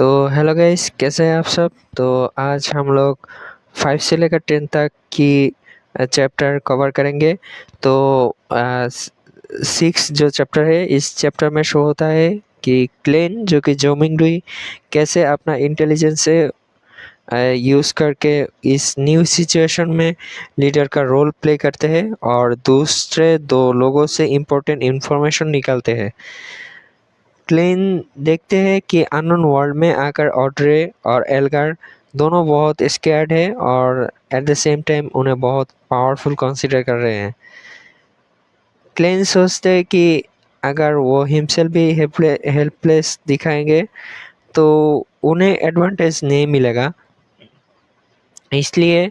तो hello guys, कैसे हैं आप सब। तो आज हम लोग 5 से लेकर 10 तक की चैप्टर कवर करेंगे। तो 6 जो चैप्टर है, इस चैप्टर में शो होता है कि क्लेन जो कि जोमिंग कैसे अपना इंटेलिजेंस से यूज़ करके इस न्यू सिचुएशन में लीडर का रोल प्ले करते हैं और दूसरे दो लोगों से इम्पोर्टेंट इंफॉर्मेशन निकालते हैं। क्लेन देखते हैं कि अननोन वर्ल्ड में आकर ऑड्रे और एल्गार दोनों बहुत स्कैर्ड है और एट द सेम टाइम उन्हें बहुत पावरफुल कंसीडर कर रहे हैं। क्लेन सोचते हैं कि अगर वो हिमसेल्फ भी हेल्पलेस दिखाएंगे तो उन्हें एडवांटेज नहीं मिलेगा। इसलिए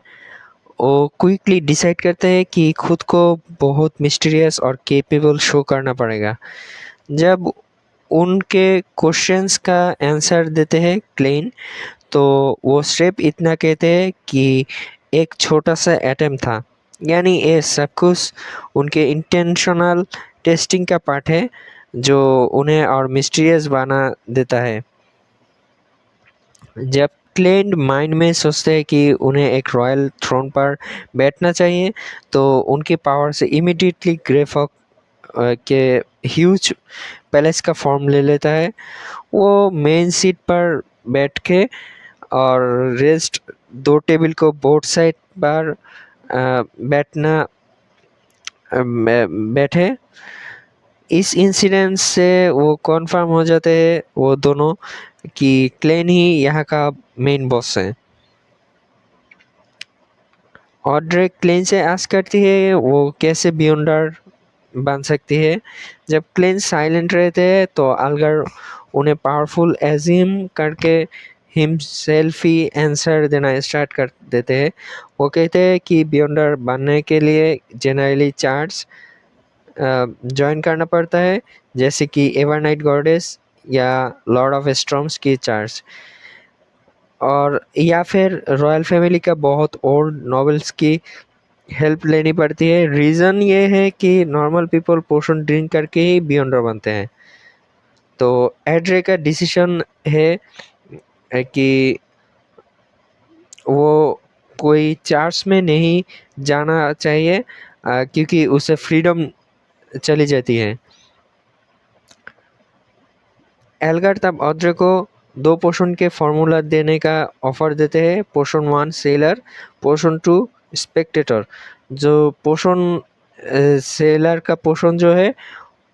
वो क्विकली डिसाइड करते हैं कि खुद को बहुत मिस्टीरियस और केपेबल शो करना पड़ेगा। जब उनके क्वेश्चंस का आंसर देते हैं क्लेन, तो वो सिर्फ इतना कहते हैं कि एक छोटा सा एटम था। यानी ये सब कुछ उनके इंटेंशनल टेस्टिंग का पार्ट है जो उन्हें और मिस्टीरियस बना देता है। जब क्लेन माइंड में सोचते हैं कि उन्हें एक रॉयल थ्रोन पर बैठना चाहिए, तो उनकी पावर से इमिडिएटली ग्रेफॉक के ह्यूज पैलेस का फॉर्म ले लेता है। वो मेन सीट पर बैठ के और रेस्ट दो टेबल को बोथ साइड पर बैठना बैठे। इस इंसिडेंट से वो कॉन्फर्म हो जाते हैं वो दोनों कि क्लेन ही यहाँ का मेन बॉस है। ऑड्रे क्लेन से आस्क करती है वो कैसे बियॉन्डर बन सकती है। जब क्लेन साइलेंट रहते हैं तो अलगर उन्हें पावरफुल एज्यूम करके हिमसेल्फ ही आंसर देना स्टार्ट कर देते हैं। वो कहते हैं कि बियॉन्डर बनने के लिए जनरली चार्ट्स ज्वाइन करना पड़ता है, जैसे कि एवरनाइट गॉडेस या लॉर्ड ऑफ स्टॉर्म्स की चार्ट्स, और या फिर रॉयल फैमिली का बहुत ओल्ड नॉवेल्स की हेल्प लेनी पड़ती है। रीज़न ये है कि नॉर्मल पीपल पोषण ड्रिंक करके ही बियॉन्डर बनते हैं। तो एड्रे का डिसीजन है कि वो कोई चार्ज में नहीं जाना चाहिए क्योंकि उसे फ्रीडम चली जाती है। एल्गार तब ऑड्रे को 2 पोषण के फॉर्मूला देने का ऑफर देते हैं। पोषण 1 सेलर, पोषण 2 स्पेक्टेटर। जो पोषण सेलर का पोषण जो है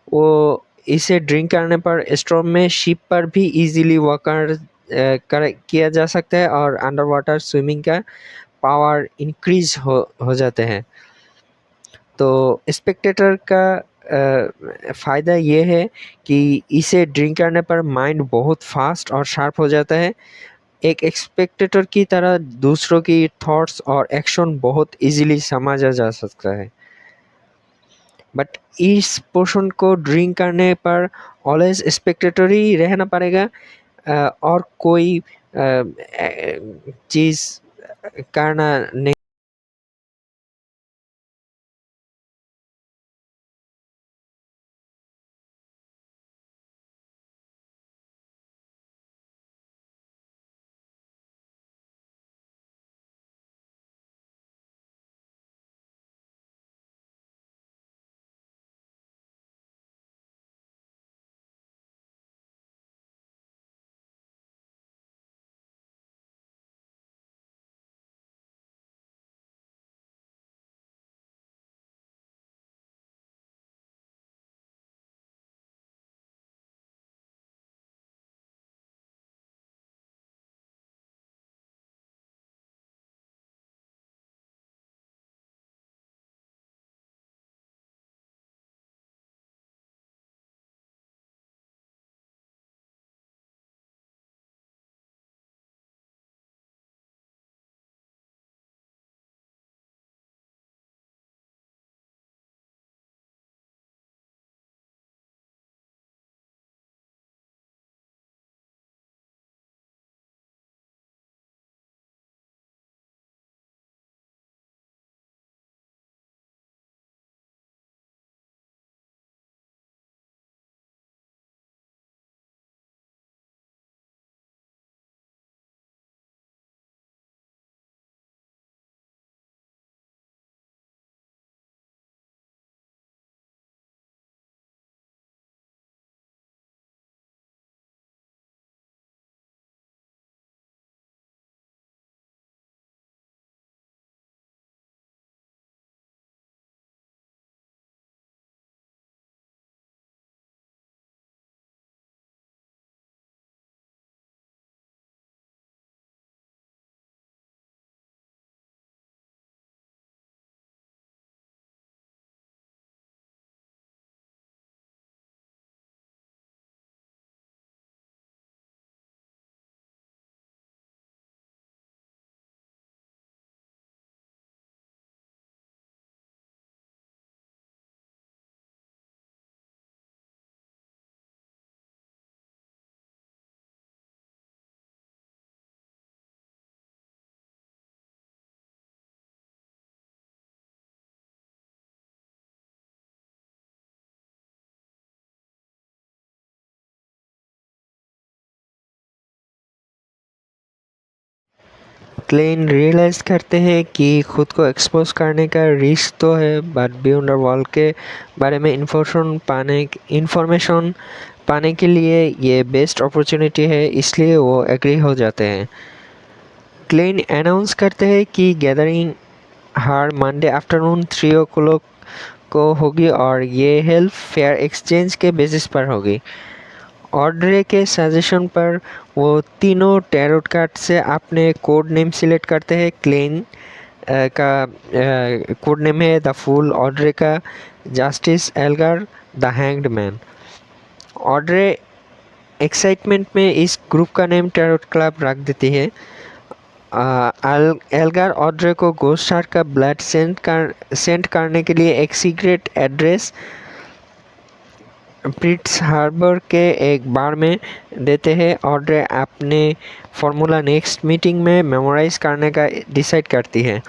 वो इसे ड्रिंक करने पर स्टॉर्म में शिप पर भी इजीली किया जा सकता है और अंडर वाटर स्विमिंग का पावर इंक्रीज हो जाते हैं। तो स्पेक्टेटर का फ़ायदा ये है कि इसे ड्रिंक करने पर माइंड बहुत फास्ट और शार्प हो जाता है। एक स्पेक्टेटर की तरह दूसरों की थॉट्स और एक्शन बहुत इजीली समझा जा सकता है। बट इस पोषण को ड्रिंक करने पर ऑलवेज स्पेक्टेटर ही रहना पड़ेगा और कोई चीज़ करना नहीं। क्लेन रियलाइज़ करते हैं कि खुद को एक्सपोज करने का रिस्क तो है, बट बियॉन्ड वॉल के बारे में इंफॉर्मेशन पाने के लिए ये बेस्ट अपॉर्चुनिटी है, इसलिए वो एग्री हो जाते हैं। क्लेन अनाउंस करते हैं कि गैदरिंग हर मंडे आफ्टरनून 3 o'clock को होगी और ये हेल्थ फेयर एक्सचेंज के बेसिस पर होगी। ऑड्रे के सजेशन पर वो तीनों टैरोट कार्ड से अपने कोड नेम सिलेक्ट करते हैं। क्लेन का कोड नेम है द फूल, ऑड्रे का justice, Elgar the hanged man. Audrey excitement में इस ग्रुप का नेम टैरोट क्लब रख देती है। एल्गार ऑड्रे को गोस्ट शार्क का ब्लड सेंड करने के लिए एक सीक्रेट एड्रेस प्रिट्स हार्बर के एक बार में देते हैं। ऑड्रे अपने फॉर्मूला नेक्स्ट मीटिंग में मेमोराइज करने का डिसाइड करती है।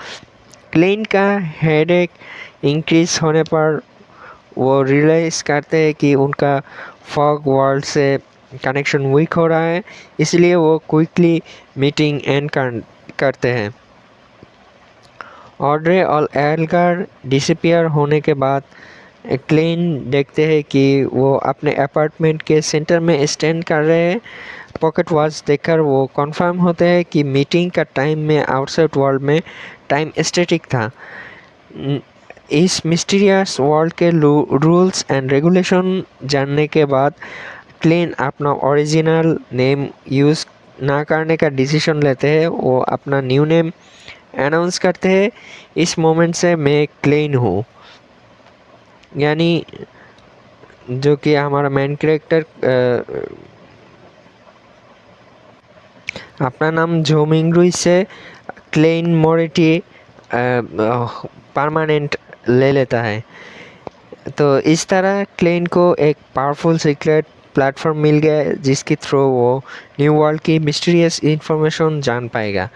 क्लेन का हेडेक इंक्रीज होने पर वो रियलाइज़ करते हैं कि उनका फॉग वर्ल्ड से कनेक्शन वीक हो रहा है, इसलिए वो क्विकली मीटिंग एंड करते हैं। ऑड्रे और एल्गार डिसअपियर होने के बाद क्लेन देखते हैं कि वो अपने अपार्टमेंट के सेंटर में स्टैंड कर रहे हैं। पॉकेट वॉच देखकर वो कंफर्म होते हैं कि मीटिंग का टाइम में आउटसाइड वर्ल्ड में टाइम स्टैटिक था। इस मिस्टीरियस वर्ल्ड के रूल्स एंड रेगुलेशन जानने के बाद क्लेन अपना ओरिजिनल नेम यूज़ ना करने का डिसीजन लेते हैं। वो अपना न्यू नेम अनाउंस करते हैं, इस मोमेंट से मैं क्लेन हूँ, यानी जो कि हमारा मेन कैरेक्टर अपना नाम जो मिंगरुई से क्लेन मोरिटी परमानेंट ले लेता है। तो इस तरह क्लेन को एक पावरफुल सीक्रेट प्लेटफॉर्म मिल गया जिसके थ्रू वो न्यू वर्ल्ड की मिस्टीरियस इंफॉर्मेशन जान पाएगा।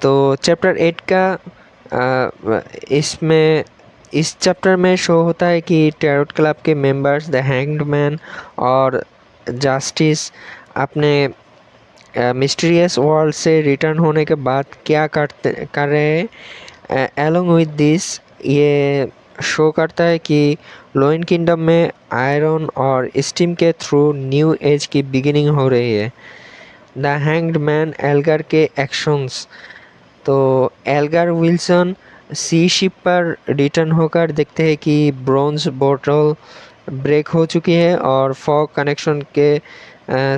तो चैप्टर 8 का इस चैप्टर में शो होता है कि टैरोट क्लब के मेंबर्स द हैंग्ड मैन और जस्टिस अपने मिस्टीरियस वर्ल्ड से रिटर्न होने के बाद क्या कर रहे हैं। एलोंग विद दिस ये शो करता है कि लोइन किंगडम में आयरन और स्टीम के थ्रू न्यू एज की बिगिनिंग हो रही है। द हैंग्ड मैन एल्गार के एक्शंस, तो एल्गार विल्सन सी शिप पर रिटर्न होकर देखते हैं कि ब्रॉन्ज बोतल ब्रेक हो चुकी है और फॉग कनेक्शन के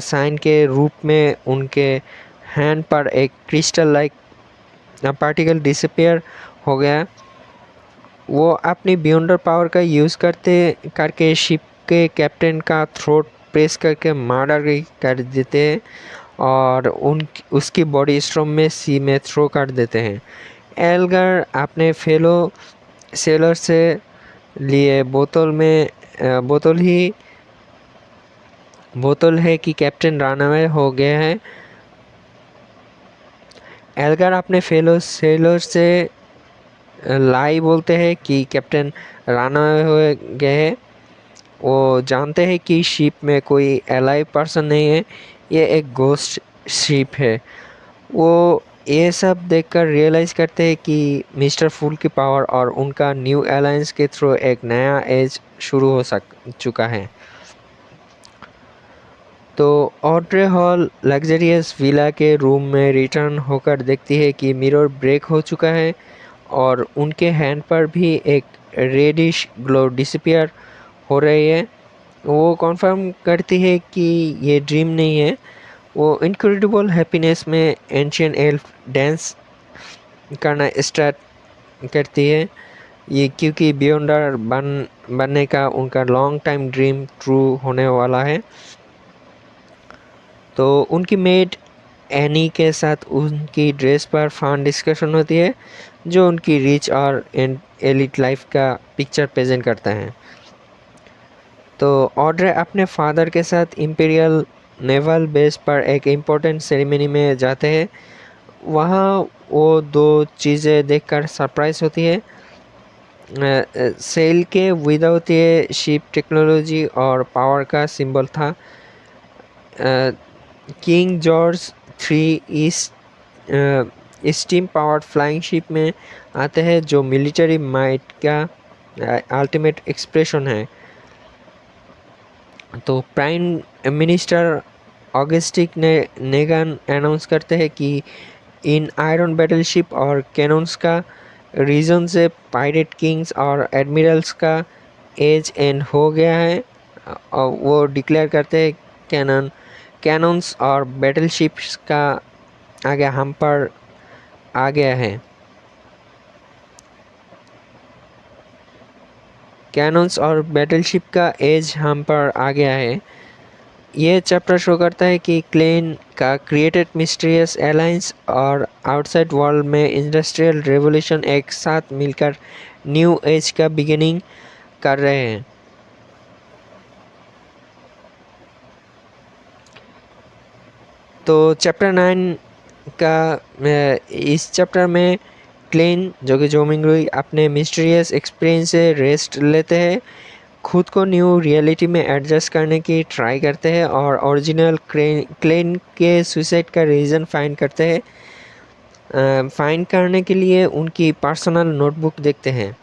साइन के रूप में उनके हैंड पर एक क्रिस्टल लाइक पार्टिकल डिसअपियर हो गया। वो अपनी बियॉन्डर पावर का यूज़ करके शिप के कैप्टन का थ्रोट प्रेस करके मर्डर कर देते हैं और उसकी बॉडी स्ट्रॉम में सी में थ्रो कर देते हैं। एल्गार अपने फेलो सेलर से लिए बोतल है कि कैप्टन रनअवे हो गया है। एल्गार अपने फेलो सेलर से लाई बोलते हैं कि कैप्टन रनअवे हो गए हैं। वो जानते हैं कि शिप में कोई अलाइव पर्सन नहीं है, ये एक गोस्ट शिप है। वो ये सब देखकर रियलाइज़ करते हैं कि मिस्टर फूल की पावर और उनका न्यू अलायंस के थ्रू एक नया एज शुरू हो चुका है। तो ऑड्रे हॉल लग्जरियस विला के रूम में रिटर्न होकर देखती है कि मिरर ब्रेक हो चुका है और उनके हैंड पर भी एक रेडिश ग्लो डिसअपियर हो रही है। वो कंफर्म करती है कि ये ड्रीम नहीं है। वो इनक्रेडिबल हैप्पीनेस में एंशियन एल्फ डांस करना स्टार्ट करती है, ये क्योंकि बियॉन्डर बनने का उनका लॉन्ग टाइम ड्रीम ट्रू होने वाला है। तो उनकी मेड एनी के साथ उनकी ड्रेस पर फन डिस्कशन होती है जो उनकी रिच और एलिट लाइफ का पिक्चर प्रेजेंट करता है। तो ऑड्रे अपने फादर के साथ इंपीरियल नेवल बेस पर एक इम्पोर्टेंट सेरेमनी में जाते हैं। वहाँ वो दो चीज़ें देखकर सरप्राइज होती है। सेल के विदाउट ये शिप टेक्नोलॉजी और पावर का सिंबल था। King George three steam powered flying ship में आते हैं, जो मिलिट्री माइट का अल्टीमेट एक्सप्रेशन है। तो प्राइम मिनिस्टर ऑगस्टिक ने नेगन अनाउंस करते हैं कि इन आयरन बैटलशिप और कैनन्स का रीजन से पायरेट किंग्स और एडमिरल्स का एज एंड हो गया है। और वो डिक्लेयर करते हैं कैनन्स और बैटलशिप्स का आगे हम पर आ गया है। कैनन्स और बैटलशिप का एज हम पर आ गया है। ये चैप्टर शो करता है कि क्लेन का क्रिएटेड मिस्टीरियस एलायंस और आउटसाइड वर्ल्ड में इंडस्ट्रियल रेवोल्यूशन एक साथ मिलकर न्यू एज का बिगिनिंग कर रहे हैं। तो चैप्टर 9 का इस चैप्टर में क्लेन जो कि जोमिंगरुई अपने मिस्टीरियस एक्सपीरियंस से रेस्ट लेते हैं, खुद को न्यू रियलिटी में एडजस्ट करने की ट्राई करते हैं और ओरिजिनल क्लेन के सुसाइड का रीज़न फाइंड करते हैं। फाइंड करने के लिए उनकी पर्सनल नोटबुक देखते हैं।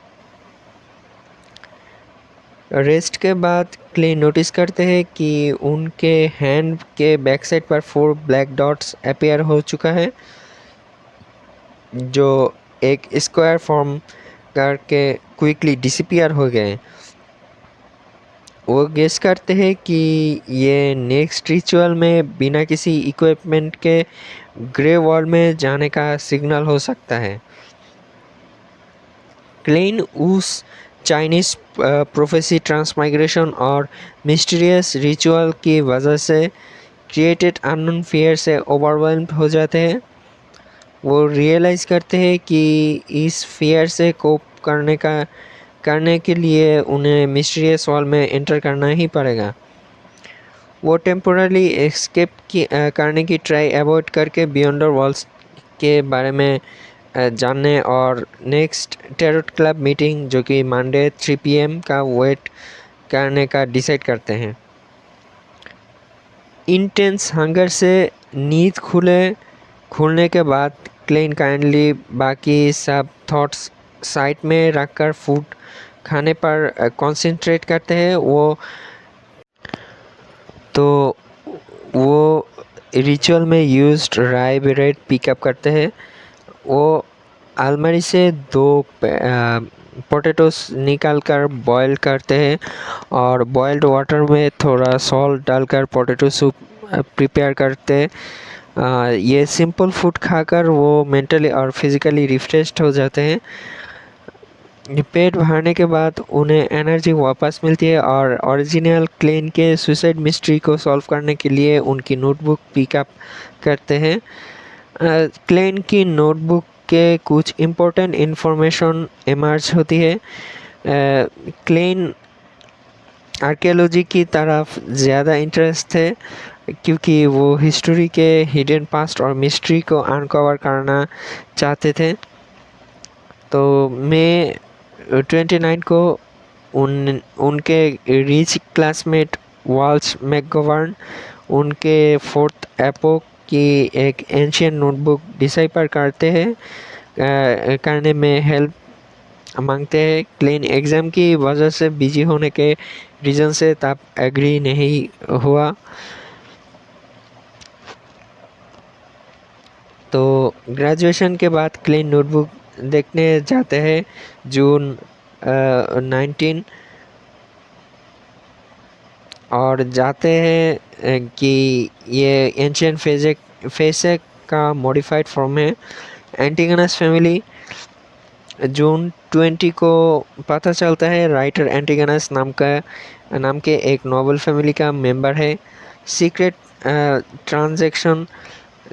रेस्ट के बाद क्लेन नोटिस करते हैं कि उनके हैंड के बैक साइड पर 4 ब्लैक डॉट्स अपीयर हो चुका है, जो एक स्क्वायर फॉर्म करके क्विकली डिसअपीयर हो गए। वो गेस करते हैं कि ये नेक्स्ट रिचुअल में बिना किसी इक्विपमेंट के ग्रे वॉल में जाने का सिग्नल हो सकता है। क्लेन उस चाइनीज प्रोफेसी ट्रांसमाइग्रेशन और मिस्टीरियस रिचुअल की वजह से क्रिएटेड अननोन फियर से ओवरवेल्म्ड हो जाते हैं। वो रियलाइज़ करते हैं कि इस फियर से कोप करने के लिए उन्हें मिस्टीरियस वॉल में एंटर करना ही पड़ेगा। वो टेम्पोरली एस्केप करने की ट्राई अवॉइड करके बियॉन्डर वॉल्स के बारे में जानने और नेक्स्ट टेरोट क्लब मीटिंग जो कि मंडे 3 PM का वेट करने का डिसाइड करते हैं। इंटेंस हंगर से नींद खुलने के बाद क्लेन काइंडली बाकी सब थॉट्स साइड में रखकर फूड खाने पर कंसंट्रेट करते हैं। वो रिचुअल में यूज्ड राई ब्रेड पिकअप करते हैं। वो अलमारी से 2 पोटैटोस निकाल कर बॉयल करते हैं और बॉइल्ड वाटर में थोड़ा सॉल्ट डालकर पोटैटो सूप प्रिपेयर करते हैं। ये सिंपल फूड खाकर वो मेंटली और फिज़िकली रिफ्रेश्ड हो जाते हैं। पेट भरने के बाद उन्हें एनर्जी वापस मिलती है और ओरिजिनल क्लेन के सुसाइड मिस्ट्री को सॉल्व करने के लिए उनकी नोटबुक पिकअप करते हैं। क्लेन की नोटबुक के कुछ इम्पोर्टेंट इन्फॉर्मेशन इमर्ज होती है। क्लेन आर्कियोलॉजी की तरफ ज़्यादा इंटरेस्ट है क्योंकि वो हिस्ट्री के हिडन पास्ट और मिस्ट्री को अनकवर करना चाहते थे। तो मई 29 को उनके रिच क्लासमेट वाल्श मैकगवर्न उनके 4th एपोक की एक एंशियंट नोटबुक डिसाइफर करने में हेल्प मांगते हैं। क्लेन एग्ज़ाम की वजह से बिजी होने के रीज़न से तब एग्री नहीं हुआ। तो ग्रेजुएशन के बाद क्लेन नोटबुक देखने जाते हैं जून 19 और जाते हैं कि ये एंशियंट फेजेक का मॉडिफाइड फॉर्म है। एंटिगोनस फैमिली जून 20 को पता चलता है राइटर एंटिगोनस नाम के एक नोबल फैमिली का मेंबर है। सीक्रेट ट्रांजैक्शन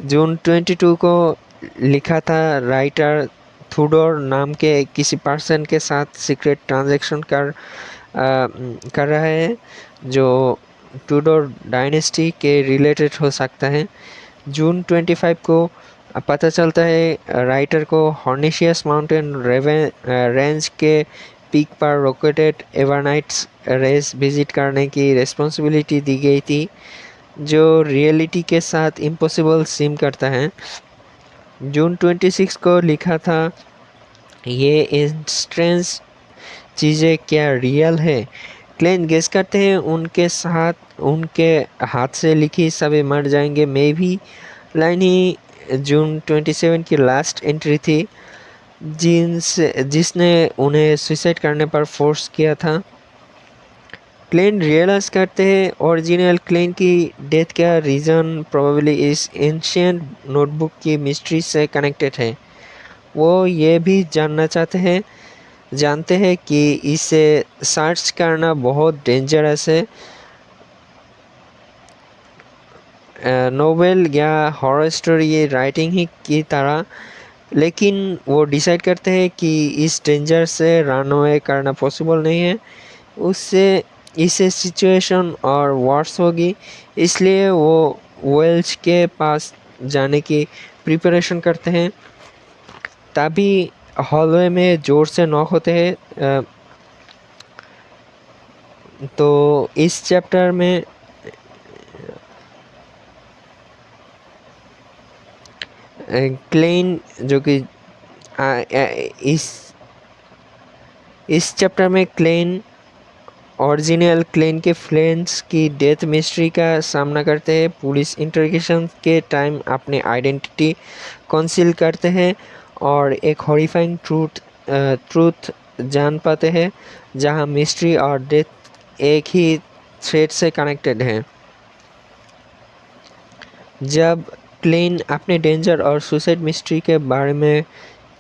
जून 22 को लिखा था। राइटर थूडोर नाम के किसी पर्सन के साथ सीक्रेट ट्रांजैक्शन कर रहा है जो टूडोर डायनेस्टी के रिलेटेड हो सकता है। जून 25 को पता चलता है राइटर को हॉर्निशियस माउंटेन रेंज के पीक पर रोकेटेड एवरनाइट्स रेस विजिट करने की रिस्पॉन्सिबिलिटी दी गई थी, जो रियलिटी के साथ इम्पॉसिबल सीम करता है। जून 26 को लिखा था, ये इंस्टेंस चीज़ें क्या रियल है? क्लेन गेस करते हैं उनके हाथ से लिखी सभी मर जाएंगे मे भी लाइन ही जून 27 की लास्ट एंट्री थी जिसने उन्हें सुसाइड करने पर फोर्स किया था। क्लेन रियलाइज करते हैं ओरिजिनल क्लेन की डेथ का रीज़न प्रोबेबली इस एंशिएंट नोटबुक की मिस्ट्री से कनेक्टेड है। वो ये भी जानते हैं कि इसे सर्च करना बहुत डेंजरस है, नोवेल या हॉरर स्टोरी राइटिंग ही की तरह, लेकिन वो डिसाइड करते हैं कि इस डेंजर से रन अवे करना पॉसिबल नहीं है, उससे इससे सिचुएशन और वर्स होगी, इसलिए वो वेल्च के पास जाने की प्रिपरेशन करते हैं। तभी हॉलवे में ज़ोर से नॉक होते हैं। तो इस चैप्टर में क्लेन जो कि इस चैप्टर में क्लेन ओरिजिनल क्लेन के फ्रेंड्स की डेथ मिस्ट्री का सामना करते हैं। पुलिस इंटरोगेशन के टाइम अपने आइडेंटिटी कंसील करते हैं और एक हॉरिफाइंग ट्रूथ जान पाते हैं, जहां मिस्ट्री और डेथ एक ही थ्रेड से कनेक्टेड हैं। जब क्लेन अपने डेंजर और सुसाइड मिस्ट्री के बारे में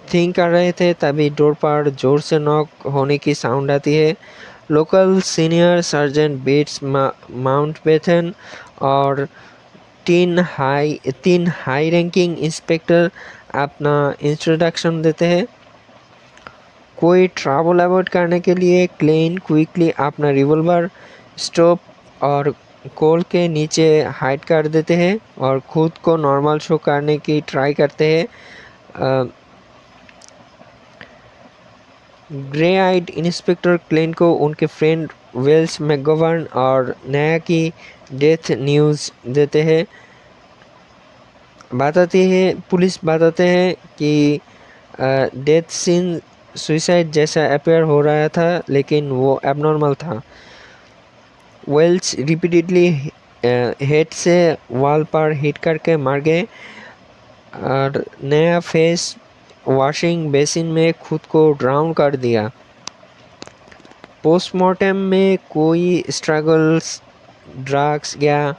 थिंक कर रहे थे तभी डोर पर जोर से नॉक होने की साउंड आती है। Local senior sergeant Betts Mountbatten और तीन हाई रैंकिंग इंस्पेक्टर अपना इंट्रोडक्शन देते हैं। कोई ट्रबल अवॉइड करने के लिए क्लेन क्विकली अपना रिवॉल्वर स्टॉप और कोल के नीचे हाइड कर देते हैं और खुद को नॉर्मल शो करने की ट्राई करते हैं। ग्रे आइड इंस्पेक्टर क्लेन को उनके फ्रेंड वेल्स मैकगवर्न और नया की डेथ न्यूज़ देते हैं। पुलिस बताते हैं कि डेथ सीन सुसाइड जैसा अपेयर हो रहा था, लेकिन वो एबनॉर्मल था। वेल्स रिपीटेडली हेड से वॉल पर हिट करके मर गए और नया फेस वॉशिंग बेसिन में खुद को ड्राउन कर दिया। पोस्टमार्टम में कोई स्ट्रगल्स, ड्रग्स या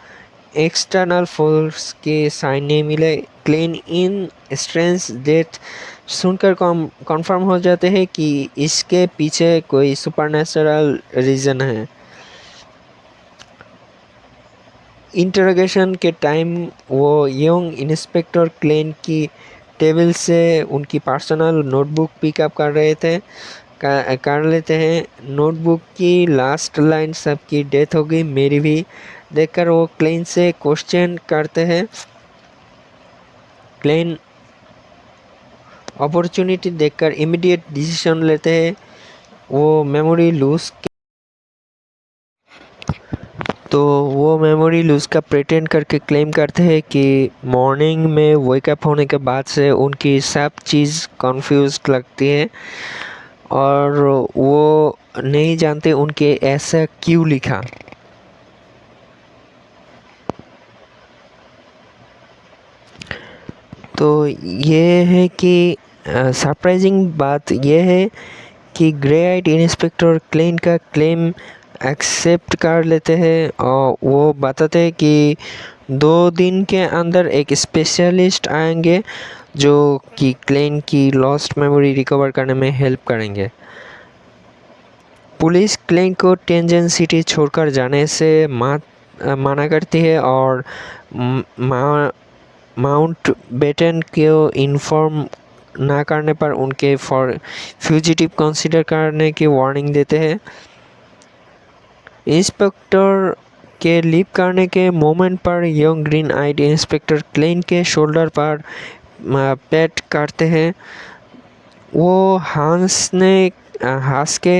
एक्सटर्नल फोर्स के साइन नहीं मिले। क्लेन इन स्ट्रेंज डेथ सुनकर कंफर्म हो जाते हैं कि इसके पीछे कोई सुपरनेचुरल रीज़न है। इंटरोगेशन के टाइम वो यंग इंस्पेक्टर क्लेन की टेबल से उनकी पर्सनल नोटबुक पिकअप कर लेते हैं। नोटबुक की लास्ट लाइन सबकी डेथ हो गई मेरी भी देखकर वो क्लेन से क्वेश्चन करते हैं। क्लेन अपॉर्चुनिटी देखकर इमीडिएट डिसीजन लेते हैं। वो मेमोरी लूज का प्रिटेंड करके क्लेम करते हैं कि मॉर्निंग में वेकअप होने के बाद से उनकी सब चीज़ कंफ्यूज्ड लगती है और वो नहीं जानते उनके ऐसा क्यों लिखा। तो ये है कि सरप्राइजिंग बात यह है कि ग्रे आइड इंस्पेक्टर क्लेन का क्लेम एक्सेप्ट कर लेते हैं और वो बताते हैं कि 2 दिन के अंदर एक स्पेशलिस्ट आएंगे जो कि क्लेन की लॉस्ट मेमोरी रिकवर करने में हेल्प करेंगे। पुलिस क्लेन को टेंजन सिटी छोड़कर जाने से मना करती है और माउंट बेटन को इन्फॉर्म ना करने पर उनके फ्यूजिटिव कंसीडर करने की वार्निंग देते हैं। इंस्पेक्टर के लीव करने के मोमेंट पर यंग ग्रीन आइड इंस्पेक्टर क्लेन के शोल्डर पर पैट करते हैं। वो हंस के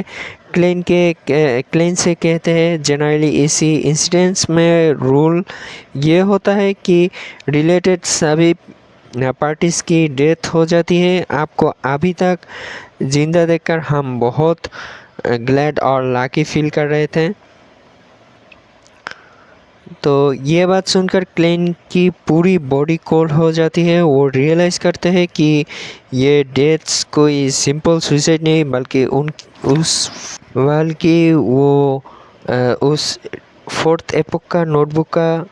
क्लेन से कहते हैं जनरली इसी इंसिडेंट्स में रूल ये होता है कि रिलेटेड सभी पार्टीज़ की डेथ हो जाती है। आपको अभी तक ज़िंदा देखकर हम बहुत ग्लैड और लकी फील कर रहे थे। तो ये बात सुनकर क्लेन की पूरी बॉडी कोल्ड हो जाती है। वो रियलाइज़ करते हैं कि ये डेथ्स कोई सिंपल सुसाइड नहीं बल्कि वो उस फोर्थ एपोक का नोटबुक का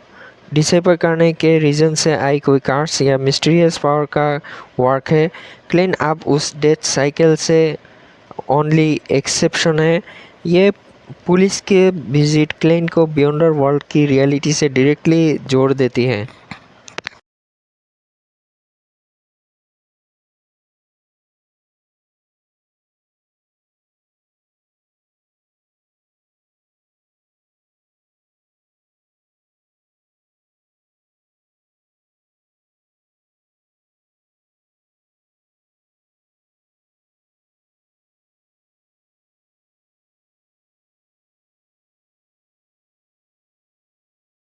डिसेपर करने के रीज़न से आई कोई कार्ड्स या मिस्टीरियस पावर का वर्क है। क्लेन अब उस डेथ साइकिल से ओनली एक्सेप्शन है। ये पुलिस के विजिट क्लेन को बियॉन्डर वर्ल्ड की रियलिटी से डायरेक्टली जोड़ देती है।